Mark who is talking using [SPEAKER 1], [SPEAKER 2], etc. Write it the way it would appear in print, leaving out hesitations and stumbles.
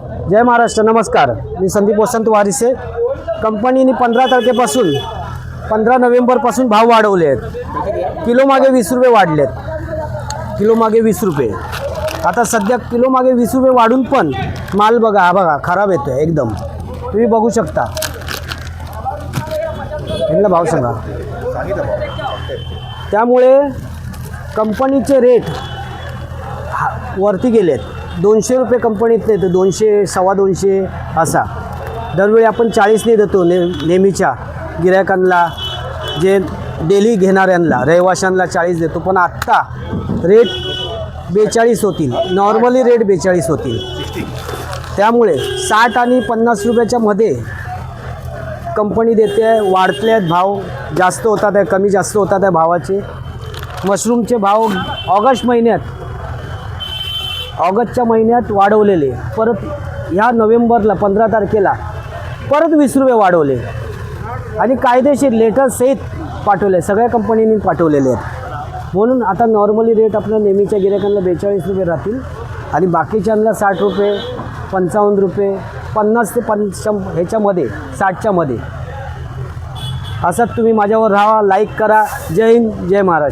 [SPEAKER 1] जय महाराष्ट्र. नमस्कार. मी संदीप वसंत वारिसे. कंपनीने 15 तारखेपासून 15 नोव्हेंबरपासून भाव वाढवले आहेत. किलो मागे 20 रुपये वाढलेत. किलो मागे 20 रुपये. आता सध्या किलो मागे 20 रुपये वाढून पण माल बघा, हा बघा खराब येतो आहे एकदम. तुम्ही बघू शकता. यांना भाव सांगा. त्यामुळे कंपनीचे रेट वरती गेलेत. 200 रुपये कंपनीत नाही तर 200, 250 असा. दरवेळी आपण 40ने देतो नेहमीच्या गिरायकांना, जे डेली घेणाऱ्यांना, रहिवाशांना 40 देतो. पण आत्ता रेट 42 होतील. नॉर्मली रेट 42 होतील. त्यामुळे 60 आणि 50 रुपयाच्या मध्ये कंपनी देते आहे. वाढले आहेत भाव, जास्त होतात आहे, कमी जास्त होतात आहे भावाचे. मशरूमचे भाव ऑगस्टच्या महिन्यात वाढवलेले, परत ह्या नोव्हेंबरला 15 तारखेला परत 20 रुपये वाढवले आणि कायदेशीर लेटर सहित पाठवले. सगळ्या कंपनीने पाठवलेले आहेत. म्हणून आता नॉर्मली रेट आपल्या नेहमीच्या गिरायकांना 42 रुपये राहतील आणि बाकीच्यांना 60 रुपये, 55 रुपये, 50 ते 50 ह्याच्यामध्ये, 60च्या मध्ये. असंच तुम्ही माझ्यावर राहा, लाईक करा. जय हिंद, जय महाराष्ट्र.